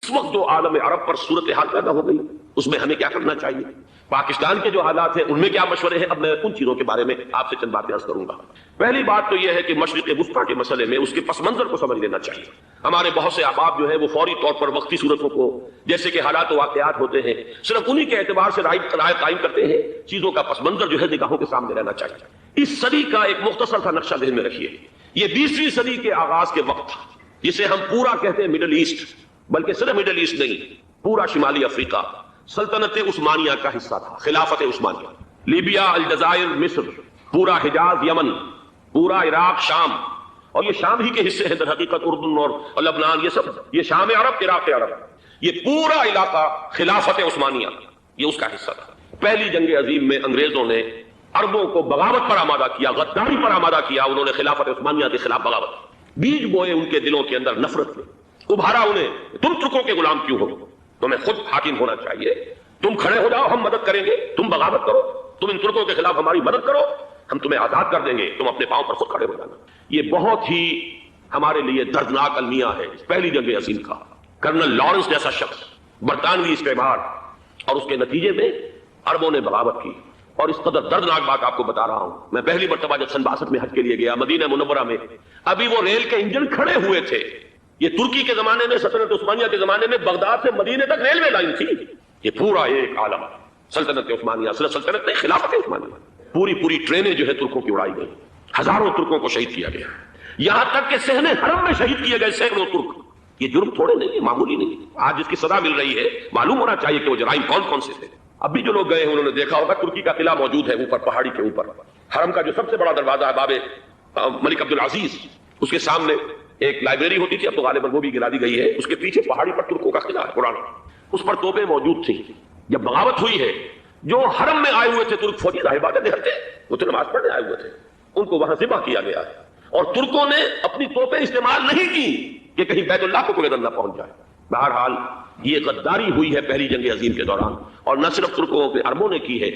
اس وقت جو عالم عرب پر صورتحال پیدا ہو گئی اس میں ہمیں کیا کرنا چاہیے، پاکستان کے جو حالات ہیں ان میں کیا مشورے ہیں، اب میں ان چیزوں کے بارے میں آپ سے چند باتیں عرض کروں گا۔ پہلی بات تو یہ ہے کہ مشرق وسطیٰ کے مسئلے میں اس کے پس منظر کو سمجھ لینا چاہیے۔ ہمارے بہت سے احباب جو ہے وہ فوری طور پر وقتی صورتوں کو، جیسے کہ حالات و واقعات ہوتے ہیں، صرف انہی کے اعتبار سے رائے قائم کرتے ہیں، چیزوں کا پس منظر جو ہے نگاہوں کے سامنے رہنا چاہیے۔ اس صدی کا ایک مختصر سا نقشہ ذہن میں رکھیے، یہ 20ویں صدی کے آغاز کے وقت تھا، جسے ہم پورا کہتے ہیں مڈل ایسٹ، بلکہ صرف مڈل ایسٹ نہیں، پورا شمالی افریقہ سلطنت عثمانیہ کا حصہ تھا، خلافت عثمانیہ، لیبیا، الجزائر، مصر، پورا حجاز، یمن، پورا عراق، شام، اور یہ شام ہی کے حصے ہیں در حقیقت، اردن اور لبنان، یہ سب، یہ شام عرب، عراق عرب، یہ پورا علاقہ خلافت عثمانیہ یہ اس کا حصہ تھا۔ پہلی جنگ عظیم میں انگریزوں نے عربوں کو بغاوت پر آمادہ کیا، غداری پر آمادہ کیا، انہوں نے خلافت عثمانیہ کے خلاف بغاوت، بیج بوئے ان کے دلوں کے اندر نفرت کے، ابھارا انہیں، تم ترکوں کے غلام کیوں ہو، تمہیں خود حاکم ہونا چاہیے، تم کھڑے ہو جاؤ، ہم مدد کریں گے، تم بغاوت کرو، تم ان ترکوں کے خلاف ہماری مدد کرو، ہم تمہیں آزاد کر دیں گے، تم اپنے پاؤں پر خود کھڑے ہو جانا۔ یہ بہت ہی ہمارے لیے دردناک المیہ ہے پہلی جنگ عظیم کا۔ کرنل لارنس جیسا شخص، برطانوی استعمار، اور اس کے نتیجے میں عربوں نے بغاوت کی۔ اور اس قدر دردناک بات آپ کو بتا رہا ہوں، میں پہلی مرتبہ جب سن 62 میں حج کے لیے گیا مدینہ منورہ میں، ابھی وہ ریل کے انجن کھڑے ہوئے تھے۔ یہ ترکی کے زمانے میں، سلطنت عثمانیہ کے زمانے میں بغداد سے مدینے تک ریلوے لائن تھی۔ یہ پورا ایک عالم، سلطنت عثمانیہ، صرف سلطنت نہیں، خلافت عثمانیہ، پوری ٹرینیں جو ہے ترکوں کی اڑائی گئی، ہزاروں ترکوں کو شہید کیا گیا، یہاں تک کہ صحن حرم میں شہید کیے گئے سینکڑوں ترک۔ یہ جرم تھوڑے نہیں ہے، معمولی نہیں۔ آج جس کی سزا مل رہی ہے، معلوم ہونا چاہیے کہ وہ جرائم کون کون سے تھے۔ اب بھی جو لوگ گئے ہیں انہوں نے دیکھا ہوگا ترکی کا قلعہ موجود ہے اوپر پہاڑی کے اوپر، حرم کا جو سب سے بڑا دروازہ ہے باب ملک عبدالعزیز، اس کے سامنے ایک لائبریری ہوتی تھی، اب تو غالباً وہ بھی گرا دی گئی ہے، اس کے پیچھے پہاڑی پر ترکوں کا قلعہ ہے پرانا، اس پر توپیں موجود تھیں۔ جب بغاوت ہوئی ہے، جو حرم میں آئے ہوئے تھے ترک فوجی، ظاہر بات ہے نہر تھے، وہ تو نماز پڑھنے آئے ہوئے تھے، ان کو وہاں ذبح کیا گیا ہے، اور ترکوں نے اپنی توپیں استعمال نہیں کی کہ کہیں بیت اللہ کو کوئی نہ پہنچ جائے۔ بہرحال یہ غداری ہوئی ہے پہلی جنگ عظیم کے دوران، اور نہ صرف ترکوں کے، عربوں نے کی ہے۔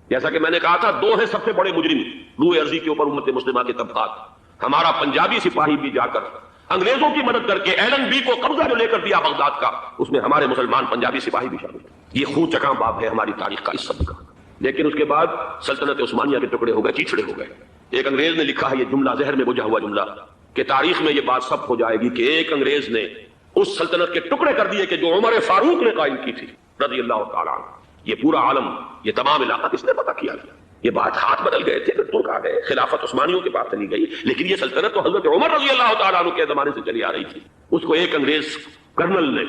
جیسا کہ میں نے کہا تھا، دو ہیں سب سے بڑے مجرم روئے ارضی کے اوپر امت مسلمہ کے طبقات۔ ہمارا پنجابی سپاہی بھی جا کر انگریزوں کی مدد کر کے ایلن بی کو قبضہ جو لے کر دیا بغداد کا، اس میں ہمارے مسلمان پنجابی سپاہی بھی شامل ہیں۔ یہ خون چکاں باب ہے ہماری تاریخ کا اس سب کا۔ لیکن اس کے بعد سلطنت عثمانیہ کے ٹکڑے ہو گئے، چیچڑے ہو گئے۔ ایک انگریز نے لکھا ہے، یہ جملہ زہر میں بجھا ہوا جملہ، کہ تاریخ میں یہ بات سب ہو جائے گی کہ ایک انگریز نے اس سلطنت کے ٹکڑے کر دیے کہ جو عمر فاروق نے قائم کی تھی رضی اللہ تعالیٰ عنہ۔ یہ پورا عالم، یہ تمام علاقہ کس نے پتہ کیا گیا؟ یہ بات ہاتھ بدل گئے تھے، پھر ترک آ گئے، خلافت عثمانیوں کے پاس چلی گئی، لیکن یہ سلطنت تو حضرت عمر رضی اللہ تعالیٰ عنہ کے زمانے سے چلی آ رہی تھی۔ اس کو ایک انگریز کرنل نے،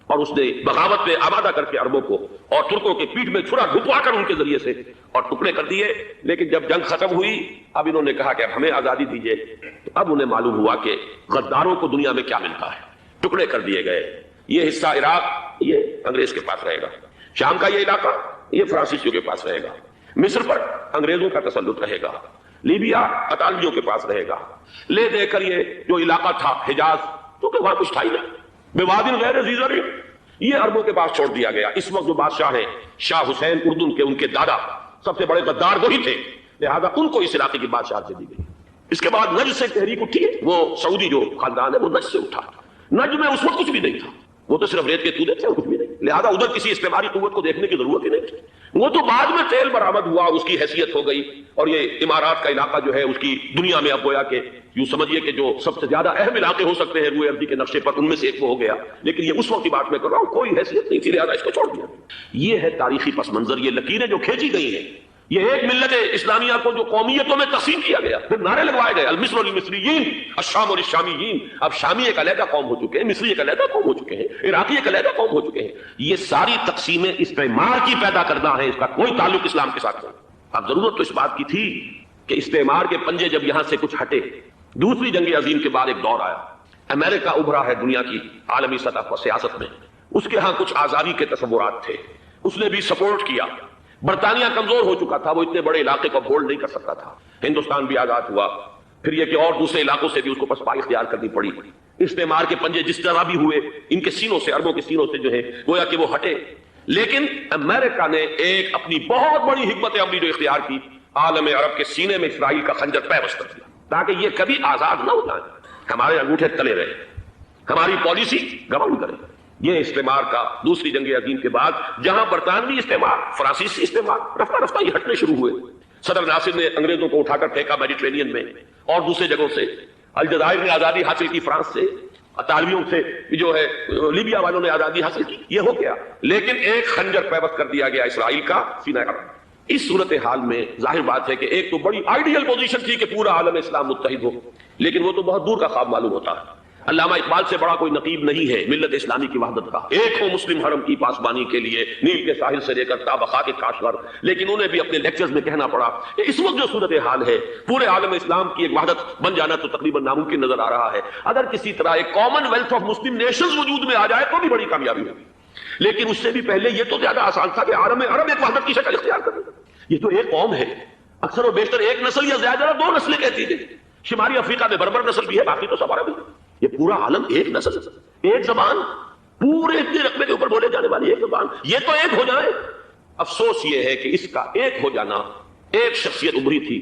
اور اس نے بغاوت میں آبادہ کر کے عربوں کو اور ترکوں کے پیٹھ میں چھرا ڈھپوا کر ان کے ذریعے سے اور ٹکڑے کر دیے۔ لیکن جب جنگ ختم ہوئی، اب انہوں نے کہا کہ اب ہمیں آزادی دیجیے، تو اب انہیں معلوم ہوا کہ غداروں کو دنیا میں کیا ملتا ہے، ٹکڑے کر دیے گئے۔ یہ حصہ عراق یہ انگریز کے پاس رہے گا، شام کا یہ علاقہ یہ فرانسیسیوں کے پاس رہے گا، مصر پر انگریزوں کا تسلط رہے گا، لیبیا اطالویوں کے پاس رہے گا، لے دے کر یہ جو علاقہ تھا حجاز، کیونکہ وہاں کچھ تھا ہی نہیں، بوادٍ غیر ذی زرع، یہ عربوں کے پاس چھوڑ دیا گیا۔ اس وقت جو بادشاہ ہیں شاہ حسین اردن کے، ان کے دادا سب سے بڑے غدار وہی تھے، لہذا ان کو اس علاقے کی بادشاہت دی گئی۔ اس کے بعد نجد سے تحریک اٹھی، وہ سعودی جو خاندان ہے وہ نجد سے اٹھا۔ نجد میں اس وقت کچھ بھی نہیں تھا، وہ تو صرف ریت کے تودے تھے اور کچھ بھی نہیں، لہذا ادھر کسی استعماری قوت کو دیکھنے کی ضرورت ہی نہیں تھی۔ وہ تو بعد میں تیل برآمد ہوا، اس کی حیثیت ہو گئی، اور یہ امارات کا علاقہ جو ہے اس کی دنیا میں اب گویا کہ یوں سمجھیے کہ جو سب سے زیادہ اہم علاقے ہو سکتے ہیں روئے ارضی کے نقشے پر، ان میں سے ایک وہ ہو گیا۔ لیکن یہ اس وقت کی بات میں کر رہا ہوں، کوئی حیثیت نہیں تھی، لہذا اس کو چھوڑ دیا۔ یہ ہے تاریخی پس منظر، یہ لکیریں جو کھینچی گئی ہیں، یہ ایک ملت اسلامیہ کو جو قومیتوں میں تقسیم کیا گیا، پھر نعرے لگوائے گئے، المصر للمصریین، الشام للشامیین۔ اب شامی ایک علیحدہ قوم ہو چکے ہیں، مصری ایک علیحدہ قوم ہو چکے ہیں، عراقی ایک علیحدہ قوم ہو چکے ہیں۔ یہ ساری تقسیمیں استعمار کی پیدا کرنا ہے، اس کا کوئی تعلق اسلام کے ساتھ نہیں۔ اب ضرورت تو اس بات کی تھی کہ استعمار کے پنجے جب یہاں سے کچھ ہٹے، دوسری جنگ عظیم کے بعد ایک دور آیا، امریکہ ابھرا ہے دنیا کی عالمی سطح پر سیاست میں، اس کے ہاں کچھ آزادی کے تصورات تھے، اس نے بھی سپورٹ کیا۔ برطانیہ کمزور ہو چکا تھا، وہ اتنے بڑے علاقے کو ہولڈ نہیں کر سکتا تھا، ہندوستان بھی آزاد ہوا، پھر یہ کہ اور دوسرے علاقوں سے بھی اس کو پسپائی اختیار کرنی پڑی۔ استعمار کے پنجے جس طرح بھی ہوئے، ان کے سینوں سے، عربوں کے سینوں سے جو ہے گویا کہ وہ ہٹے، لیکن امریکہ نے ایک اپنی بہت بڑی حکمت عملی جو اختیار کی، عالم عرب کے سینے میں اسرائیل کا خنجر پیوست کر دیا، تاکہ یہ کبھی آزاد نہ ہو جائیں، ہمارے انگوٹھے تلے رہے، ہماری پالیسی گورن کرے۔ یہ استعمار کا دوسری جنگ عظیم کے بعد جہاں برطانوی استعمار، فرانسیسی استعمار رفتہ رفتہ یہ ہٹنے شروع ہوئے، صدر ناصر نے انگریزوں کو اٹھا کر پھینکا میڈیٹرینین میں اور دوسرے جگہوں سے، الجزائر نے آزادی حاصل کی فرانس سے، اطالویوں سے جو ہے لیبیا والوں نے آزادی حاصل کی، یہ ہو گیا، لیکن ایک خنجر پیوست کر دیا گیا اسرائیل کا سینہ عرب۔ اس صورتحال میں ظاہر بات ہے کہ ایک تو بڑی آئیڈیل پوزیشن تھی کہ پورا عالم اسلام متحد ہو، لیکن وہ تو بہت دور کا خواب معلوم ہوتا ہے۔ علامہ اقبال سے بڑا کوئی نقیب نہیں ہے ملت اسلامی کی وحدت کا، ایک ہو مسلم حرم کی پاسبانی کے لیے نیل کے ساحل سے لے کر تا بخاک کاشغر، لیکن انہیں بھی اپنے لیکچرز میں کہنا پڑا کہ اس وقت جو صورتحال ہے پورے عالم اسلام کی ایک وحدت بن جانا تو تقریباً ناممکن نظر آ رہا ہے، اگر کسی طرح ایک common wealth of Muslim nations وجود میں آ جائے تو بھی بڑی کامیابی ہوگی، لیکن اس سے بھی پہلے یہ تو زیادہ آسان تھا کہ عالم عرب ایک وحدت کی شکل اختیار کرے۔ یہ تو ایک قوم ہے، اکثر و بیشتر ایک نسل یا زیادہ دو نسلیں کہتی تھی، شمالی افریقہ میں بربر نسل بھی ہے، باقی تو سب عرب ہے، یہ پورا عالم ایک نسل، ایک زبان، پورے اتنے رقبے کے اوپر بولے جانے والی ایک زبان، یہ تو ایک ہو جائے۔ افسوس یہ ہے کہ اس کا ایک ہو جانا، ایک شخصیت ابھری تھی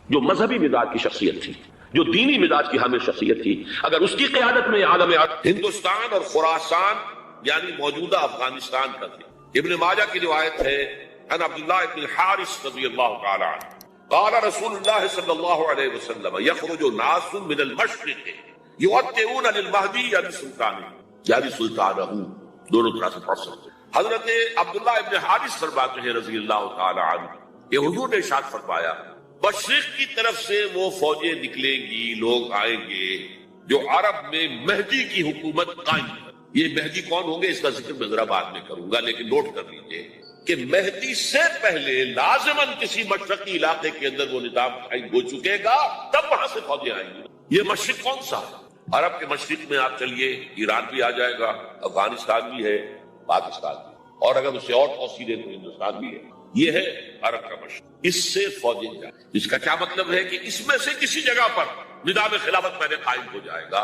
جو مذہبی مزاج کی شخصیت تھی، جو دینی مزاج کی حامل شخصیت تھی، اگر اس کی قیادت میں عالم ہندوستان اور خراسان یعنی موجودہ افغانستان کا تھی۔ ابن ماجہ کی روایت ہے عن عبداللہ بن الحارث رضی اللہ تعالی عنہ قال رسول اللہ صلی اللہ علیہ وسلم یخرج ناس من المشرق یؤتئون للمہدی یعنی سلطانہ، دونوں طرح سے پڑھ سکتے۔ حضرت عبداللہ ابن حارث فرماتے ہیں رضی اللہ تعالی عنہ کہ حضور نے ارشاد فرمایا مشرق کی طرف سے وہ فوجیں نکلیں گی، لوگ آئیں گے جو عرب میں مہدی کی حکومت قائم کریں۔ یہ مہدی کون ہوں گے اس کا ذکر میں ذرا بعد میں کروں گا، لیکن نوٹ کر لیجئے کہ مہدی سے پہلے لازماً کسی مشرقی علاقے کے اندر وہ نظام قائم ہو چکے گا، تب وہاں سے فوجیں آئیں گی۔ یہ مشرق کون سا ہے؟ عرب کے مشرق میں آپ چلیے، ایران بھی آ جائے گا، افغانستان بھی ہے، پاکستان بھی، اور اگر اسے اور توسیع دیں تو ہندوستان بھی ہے۔ یہ ہے عرب کا مشرق، اس سے فوجیں جائیں۔ اس کا کیا مطلب ہے کہ اس میں سے کسی جگہ پر نظام خلافت پہلے قائم ہو جائے گا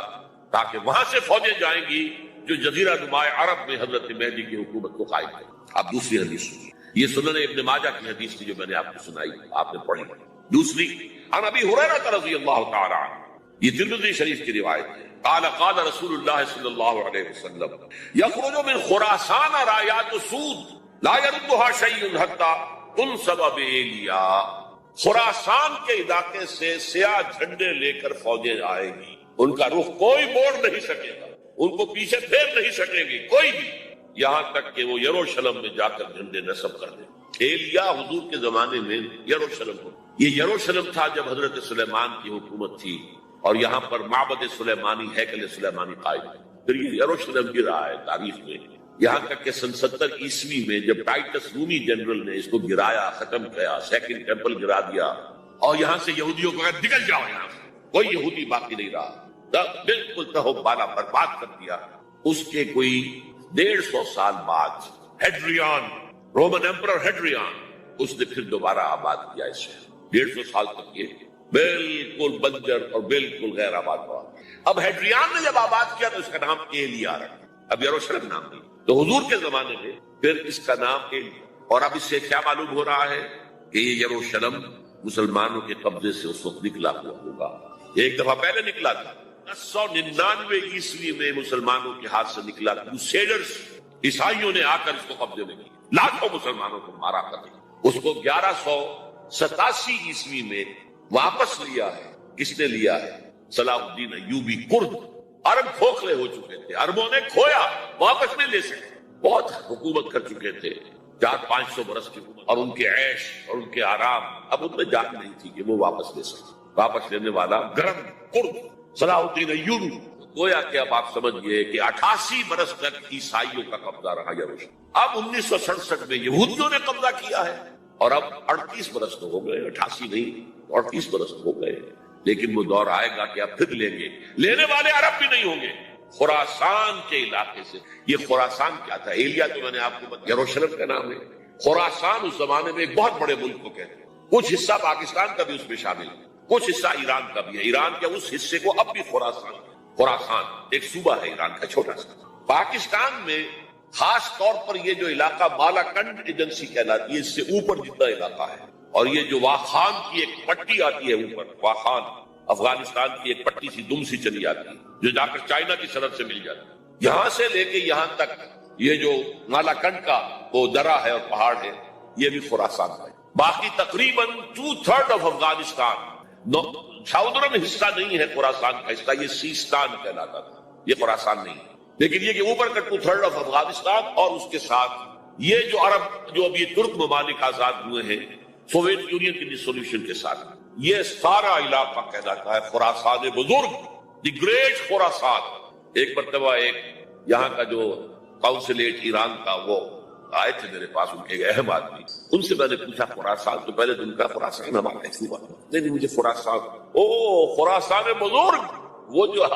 تاکہ وہاں سے فوجیں جائیں گی جو جزیرہ نماء عرب میں حضرت مہدی کی حکومت کو قائم کرے۔ اب دوسری حدیث سنیے، یہ سنن ابن ماجہ کی حدیث تھی جو میں نے آپ کو سنائی، آپ نے پڑھی۔ دوسری عن ابی ہریرہ رضی اللہ تعالی عنہ، یہ ترمذی شریف کی روایت ہے، قال قال رسول اللہ صلی اللہ علیہ وسلم یخرج من خراسان رایات سود لا يردها شیء حتی تنصب بایلیا، خراسان کے علاقے سے سیاہ جھنڈے لے کر فوجیں آئے گی، ان کا رخ کوئی موڑ نہیں سکے گا، ان کو پیچھے پھیر نہیں سکے گی کوئی بھی، یہاں تک کہ وہ یروشلم میں جا کر جھنڈے نصب کر دیں۔ ایلیا حضور کے زمانے میں یروشلم ہو، یہ یروشلم تھا جب حضرت سلیمان کی حکومت تھی، اور یہاں پر معبد سلیمانی، ہیکل سلیمانی قائم ہے۔ پھر یہ یروشلم بھی رہا ہے تاریخ میں، یہاں تک کہ سن 70 عیسوی میں جب ٹائٹس رومی جنرل نے اس کو گرایا، ختم کیا، سیکنڈ ٹیمپل گرا دیا، اور یہاں سے یہودیوں کو کہا نکل جاؤ یہاں سے، کوئی یہودی باقی نہیں رہا، بالکل تہو بالا برباد کر دیا۔ اس کے کوئی 150 سال بعد ہیڈریان، رومن ایمپرر ہیڈریان، اس نے پھر دوبارہ آباد کیا اسے، 150 سال تک یہ بالکل بنجر اور بالکل غیر آباد ہوا۔ اب ہیڈریان نے جب آباد کیا تو اس کا نام ایلیا رکھا، اب یروشلم نام نہیں، تو حضور کے زمانے میں پھر اس کا نام ایلیا۔ اور اب اس سے کیا معلوم ہو رہا ہے کہ یہ یروشلم مسلمانوں کے قبضے سے اس وقت نکلا ہوا ہوگا، ایک دفعہ پہلے نکلا تھا، 999 عیسوی میں مسلمانوں کے ہاتھ سے نکلا، کروسیڈرز عیسائیوں نے آ کر اس کو قبضے میں کیا، لاکھوں مسلمانوں کو مارا کر اس کو 1187 عیسوی میں واپس لیا ہے۔ کس نے لیا ہے؟ صلاح الدین ایوبی کرد۔ عرب کھوکھلے ہو چکے تھے، عربوں نے کھویا، واپس نہیں لے سکے، بہت حکومت کر چکے تھے 400-500 برس کی حکومت، اور ان کے عیش اور ان کے آرام، اب ان میں جان نہیں تھی کہ وہ واپس لے سکے۔ واپس لینے والا گرم کرد صلاح الدین ایوبی۔ گویا کہ اب آپ سمجھئے کہ 88 برس تک عیسائیوں کا قبضہ رہا یروشلم، اب 1967 میں یہودیوں نے قبضہ کیا ہے، اور اب 38 برس تو ہو گئے، 88 نہیں 38 برس ہو گئے، لیکن وہ دور آئے گا کہ اب پھر لیں گے، لینے والے عرب بھی نہیں ہوں گے، خراسان کے علاقے سے۔ یہ خراسان کیا تھا؟ ایلیا تو میں نے آپ کو بتایا یروشلم کا نام ہے۔ خراسان اس زمانے میں ایک بہت بڑے ملک کو کہتے ہیں، کچھ حصہ پاکستان کا بھی اس میں شامل ہے، کچھ حصہ ایران کا بھی ہے، ایران کے اس حصے کو اب بھی خراسان ایک صوبہ ہے ایران کا چھوٹا سا۔ پاکستان میں خاص طور پر یہ جو علاقہ مالاکنڈ ایجنسی کہلاتی ہے، اس سے اوپر جتنا علاقہ ہے، اور یہ جو واخان کی ایک پٹی آتی ہے اوپر، واخان افغانستان کی ایک پٹی سی دم سی چلی آتی ہے جو جا کر چائنا کی سرحد سے مل جاتی ہے، یہاں سے لے کے یہاں تک یہ جو مالاکنڈ کا وہ درہ ہے اور پہاڑ ہے یہ بھی خراسان کا ہے. باقی تقریباً 2/3 آف افغانستان ساؤدرن حصہ نہیں ہے خراسان کا حصہ، یہ سیستان کہلاتا تھا، یہ خراسان نہیں ہے. لیکن یہ کہ اوپر کا 2/3 آف افغانستان اور اس کے ساتھ یہ جو عرب جو اب یہ ترک ممالک آزاد ہوئے ہیں سوویت یونین کی ڈسولوشن کے ساتھ، یہ سارا علاقہ کہلاتا ہے خراسان بزرگ، دی گریٹ خراسان. ایک مرتبہ ایک یہاں کا جو کاؤنسلیٹ ایران کا وہ آئے تھے میرے پاس، ان کے ایک اہم آدمی، ان سے میں نے پوچھا خراسان تو پہلے دن کا خراسان ہمارا ایسی بات نہیں، مجھے خراسان خراسان بزرگ وہ جو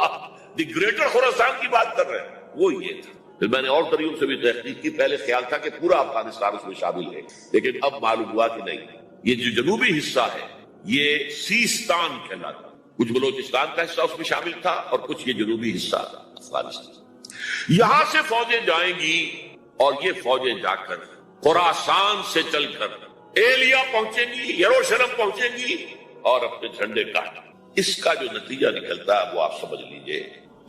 دی گریٹر خراسان کی بات کر رہے ہیں وہ یہ تھا. پھر میں نے اور طریقوں سے بھی تحقیق کی، پہلے خیال تھا کہ پورا افغانستان اس میں شامل ہے، لیکن اب معلوم ہوا کہ نہیں، یہ جو جنوبی حصہ ہے یہ سیستان کہلاتا، کچھ بلوچستان کا حصہ اس میں شامل تھا اور کچھ یہ جنوبی حصہ افغانستان. یہاں سے فوجیں جائیں گی اور یہ فوجیں جا کر خراسان سے چل کر ایلیا پہنچیں گی، یروشلم پہنچیں گی اور اپنے جھنڈے کاٹیں. اس کا جو نتیجہ نکلتا ہے وہ آپ سمجھ لیجئے.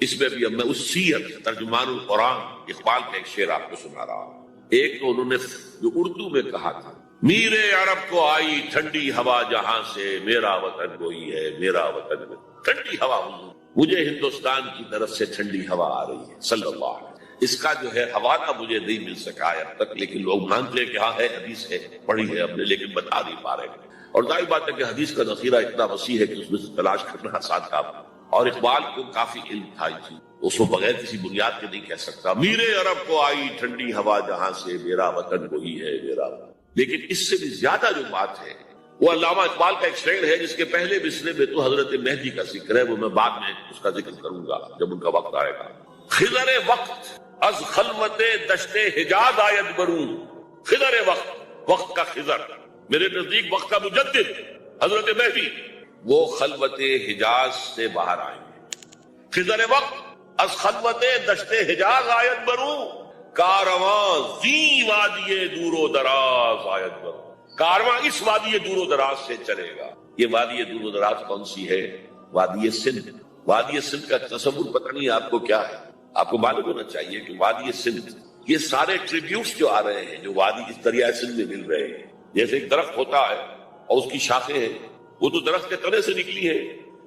اس میں بھی اب میں اس سیر ترجمان القرآن اقبال کا ایک شعر آپ کو سنا رہا ہوں. ایک تو انہوں نے جو اردو میں کہا تھا، میرے عرب کو آئی ٹھنڈی ہوا جہاں سے، میرا وطن وہی ہے، میرا وطن ٹھنڈی ہوا، مجھے ہندوستان کی طرف سے ٹھنڈی ہوا آ رہی ہے صلی اللہ علیہ وسلم. اس کا جو ہے حوالہ مجھے نہیں مل سکا ہے اب تک، لیکن لوگ مانتے ہیں کہ ہاں ہے، حدیث ہے، پڑھی ہے ہم نے، لیکن بتا نہیں پا رہے. اور ظاہر بات ہے کہ حدیث کا ذخیرہ اتنا وسیع ہے کہ اس میں سے تلاش کرنا آسان کام ہے. اور اقبال کو کافی علم تھا اس چیز، اس کو بغیر کسی بنیاد کے نہیں کہہ سکتا. میرے عرب کو آئی ٹھنڈی ہوا جہاں سے، میرا وطن وہی ہے، میرا وطن. لیکن اس سے بھی زیادہ جو بات ہے وہ علامہ اقبال کا ایک شعر ہے جس کے پہلے مصرعے میں تو حضرت مہدی کا ذکر ہے، وہ میں بعد میں اس کا ذکر کروں گا جب ان کا وقت آئے گا. خضر وقت از خلوت دشت حجاز آید بروں، خضر وقت کا خضر، میرے نزدیک وقت کا مجدد حضرت مہدی، وہ خلوت حجاز سے باہر آئیں گے. خضر وقت از خلوت دشت حجاز آید بروں، کارواں زی وادی دور و دراز آید بروں. کارواں اس وادی دور و دراز سے چلے گا. یہ وادی دور و دراز کون سی ہے؟ وادی سندھ. وادی سندھ کا تصور پتہ نہیں آپ کو کیا ہے. آپ کو معلوم ہونا چاہیے کہ وادی سندھ، یہ سارے ٹریبیوٹس جو آ رہے ہیں جو وادی اس دریائے سندھ میں مل رہے ہیں، جیسے ایک درخت ہوتا ہے اور اس کی شاخیں ہیں، وہ تو درخت کے تنے سے نکلی ہے.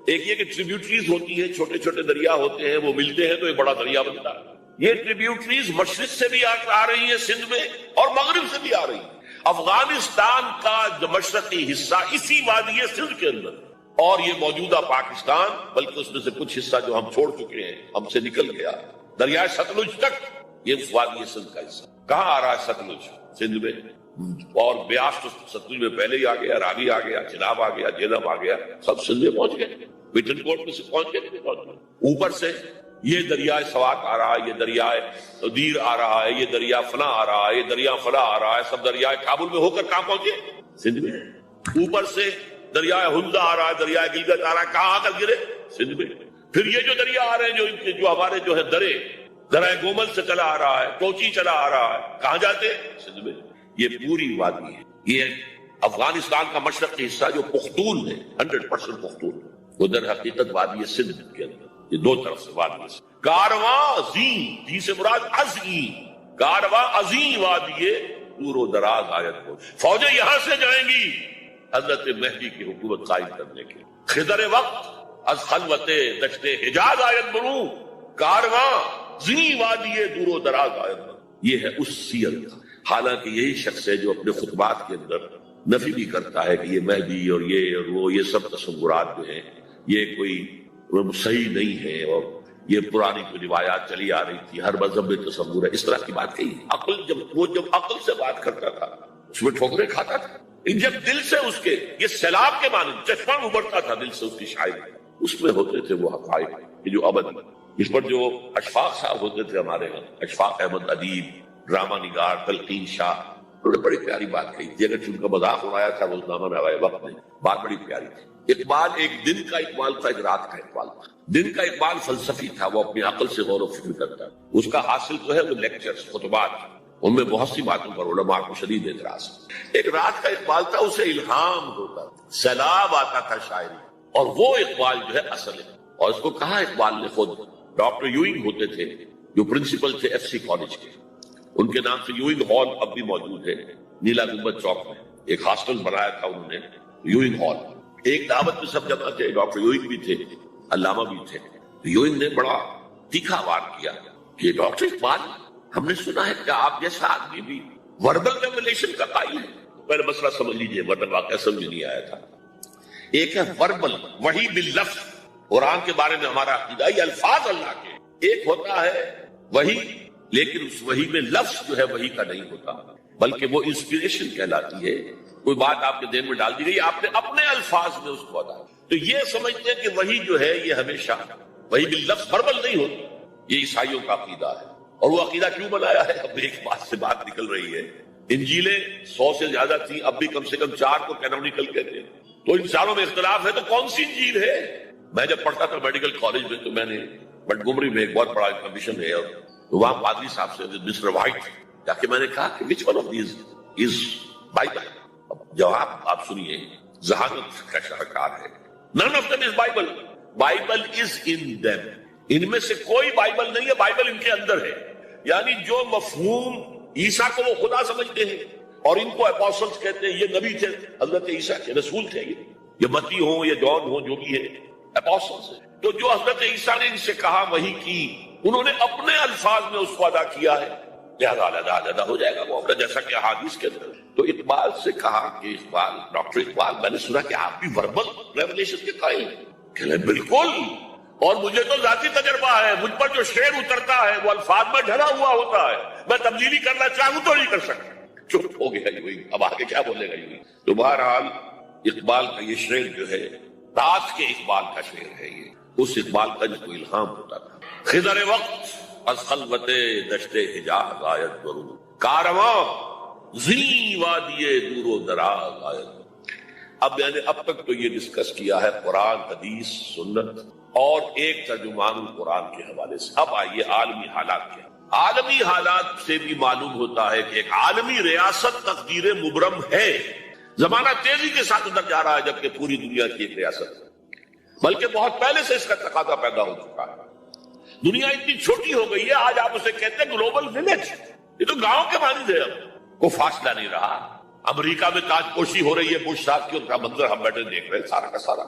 ایک یہ کہ ٹریبیوٹریز ہوتی ہیں، چھوٹے چھوٹے دریا ہوتے ہیں، وہ ملتے ہیں تو ایک بڑا دریا بنتا ہے. یہ ٹریبیوٹریز مشرق سے بھی آ رہی ہیں سندھ میں اور مغرب سے بھی آ رہی ہیں. افغانستان کا جو مشرقی حصہ اسی وادی سندھ کے اندر، اور یہ موجودہ پاکستان، بلکہ اس میں سے کچھ حصہ جو ہم چھوڑ چکے ہیں، ہم سے نکل گیا دریائے ستلج تک، یہ اس وادی سندھ کا حصہ. کہاں آ رہا ہے ستلج؟ سندھ میں. اور بیاس تو ستلج میں پہلے ہی آ گیا، راوی آ گیا، چناب آ گیا، جہلم آ گیا، سب سندھ میں پہنچ گئے. پٹن کوٹ میں سے پہنچ گئے. اوپر سے یہ دریائے سوات آ رہا ہے، یہ دریائے دیر آ رہا ہے، یہ دریا فلاں آ رہا ہے، یہ دریا فلاں آ رہا ہے، سب دریائے کابل میں ہو کر کہاں پہنچے؟ سندھ میں. اوپر سے دریائے ہندا آ رہا ہے، دریائے گلگت آ رہا ہے، کہاں آ کر گرے؟ سندھ میں. پھر یہ جو دریا آ رہے ہیں جو ہمارے جو ہے درائے گومل سے چلا آ رہا ہے، کوچی چلا آ رہا ہے، کہاں جاتے؟ سندھ میں. یہ پوری وادی ہے. یہ افغانستان کا مشرقی حصہ جو پختون ہے، 100% پختون، وہ در حقیقت وادی سندھ کے اندر، یہ دو طرف سے وادی سے. کارواں زی سے مراد ازی، کارواں ازی وادی دور و دراز آیت کو. فوجیں یہاں سے جائیں گی حضرت مہدی کی حکومت قائم کرنے کے. خضر وقت از خلوت دشت حجاز آیت بروں، کارواں زی وادی دور و دراز آیت بروں. یہ ہے اس سیر کا. حالانکہ یہی شخص ہے جو اپنے خطبات کے اندر نفی بھی کرتا ہے کہ یہ مہدی اور یہ سب تصورات جو ہیں یہ کوئی صحیح نہیں ہے، اور یہ پرانی کوئی روایات چلی آ رہی تھی، ہر مذہب میں تصور ہے. اس طرح کی بات کہی. جب عقل سے بات کرتا تھا اس میں ٹھوکریں کھاتا تھا. جب دل سے اس کے یہ سیلاب کے معنی چشمہ ابھرتا تھا دل سے اس کی شاعری، اس میں ہوتے تھے وہ حقائق جو ابد. اس پر جو اشفاق صاحب ہوتے تھے ہمارے ہاں، اشفاق احمد ادیب، ڈرامہ نگار تلقین شاہ، انہوں نے بڑی پیاری بات کہی تھی. اگر ان کا مذاق اڑایا تھا روزنامہ میں ہوائے وقت میں، بات بڑی پیاری تھی. اقبال ایک دن کا اقبال تھا، ایک رات کا اقبال تھا. دن کا اقبال فلسفی تھا، وہ اپنی عقل سے غور و فکر کرتا. اس کا حاصل جو ہے وہ لیکچرز، خطبات، ان میں بہت سی باتوں پر علماء کو شدید اعتراض. ایک رات کا اقبال تھا، اسے الہام ہوتا، سیلاب آتا تھا شاعری، اور وہ اقبال جو ہے اصل ہے. اور اس کو کہا اقبال نے خود. ڈاکٹر یوئنگ ہوتے تھے جو پرنسپل تھے ایف سی کالج کے، ان کے نام سے یوئنگ ہال اب بھی موجود ہے نیلا گنبد چوک میں، ایک ہاسٹل بنایا تھا انہوں نے یوئنگ ہال. ایک دعوت میں سب جمع تھے، ڈاکٹر یوئنگ بھی تھے، علامہ بھی تھے. یوئنگ نے بڑا تیکھا وار کیا کہ ڈاکٹر اقبال، ہم نے سنا ہے کہ آپ جیسا آدمی بھی وربل ریولیشن کا قائل ہے. پہلے مسئلہ سمجھ لیجئے ورنہ واقعہ سمجھ نہیں آیا تھا. ایک ہے وربل، وحی باللفظ، قرآن کے بارے میں ہمارا عقیدہ یہ الفاظ اللہ کے. ایک ہوتا ہے وحی، لیکن اس وحی میں لفظ جو ہے وحی کا نہیں ہوتا، بلکہ وہ انسپریشن کہلاتی ہے. کوئی بات آپ کے ذہن میں ڈال دی گئی، آپ نے اپنے الفاظ میں اس کو ادا. تو یہ سمجھتے ہیں کہ وحی جو ہے یہ ہمیشہ وحی باللفظ وربل نہیں ہوتی. یہ عیسائیوں کا عقیدہ ہے. اور وہ عقیدہ کیوں بنایا ہے؟ اب ایک بات سے بات نکل رہی ہے. انجیلیں 100 سے زیادہ تھی، اب بھی کم سے کم 4 کو کینونیکل کہتے ہیں. تو ان چاروں میں اختلاف ہے، تو کون سی انجیل ہے؟ میں جب پڑھتا تھا میڈیکل کالج میں تو میں نے بٹگمری میں ایک بہت بڑا کمیشن ہے، اور وہاں پادری صاحب سے مسٹر وائٹ جا کے میں نے کہا کہ which one of these is Bible؟ جواب آپ سنیے، ذہانت کا شاہکار ہے. None of them is Bible. Bible is in them. ان میں سے کوئی بائبل نہیں ہے، بائبل ان کے اندر ہے. یعنی جو مفہوم عیسیٰ کو وہ خدا سمجھتے ہیں اور ان کو اپوسٹلز کہتے ہیں، یہ نبی تھے، حضرت عیسیٰ کے رسول تھے، یہ متی ہوں یا جان ہوں جو بھی ہے اپوسٹلز ہیں. تو جو حضرت عیسیٰ نے ان سے کہا وہی کی، انہوں نے اپنے الفاظ میں اس کو ادا کیا ہے، لہذا علیحدہ ہو جائے گا وہ اپنا، جیسا کہ احادیث کے اندر. تو اقبال سے کہا کہ اقبال، ڈاکٹر اقبال، میں نے سنا کہ آپ بھی وربل ریولیشن کے قائل ہیں. کہ بالکل، اور مجھے تو ذاتی تجربہ ہے. مجھ پر جو شعر اترتا ہے وہ الفاظ میں ڈھلا ہوا ہوتا ہے. میں تبدیلی کرنا چاہوں تو نہیں کر سکتا. چپ ہو گیا یوہی، اب آگے کیا بولے گا یوہی. تو بہرحال اقبال کا یہ شعر جو ہے تاج کے اقبال کا شعر ہے. یہ اس اقبال کا جس کو الہام ہوتا تھا. خضر وقت از خلوت دشت حجاز آیت برو، کارواں زی وادی دور و دراز آیت. اب میں نے اب تک تو یہ ڈسکس کیا ہے قرآن، حدیث، سنت اور ایک ترجمان القرآن کے حوالے سے. اب آئیے عالمی حالات کے. عالمی حالات سے بھی معلوم ہوتا ہے کہ ایک عالمی ریاست تقدیر مبرم ہے. زمانہ تیزی کے ساتھ اندر جا رہا ہے، جبکہ پوری دنیا کی ایک ریاست ہے، بلکہ بہت پہلے سے اس کا تقاضا پیدا ہو چکا ہے. دنیا اتنی چھوٹی ہو گئی ہے، آج آپ اسے کہتے ہیں گلوبل ولیج. یہ تو گاؤں کے مانند ہے، اب کوئی فاصلہ نہیں رہا. امریکہ میں تاج پوشی ہو رہی ہے بش صاحب کی، ان کا منظر ہم بیٹھے دیکھ رہے ہیں سارا کا سارا.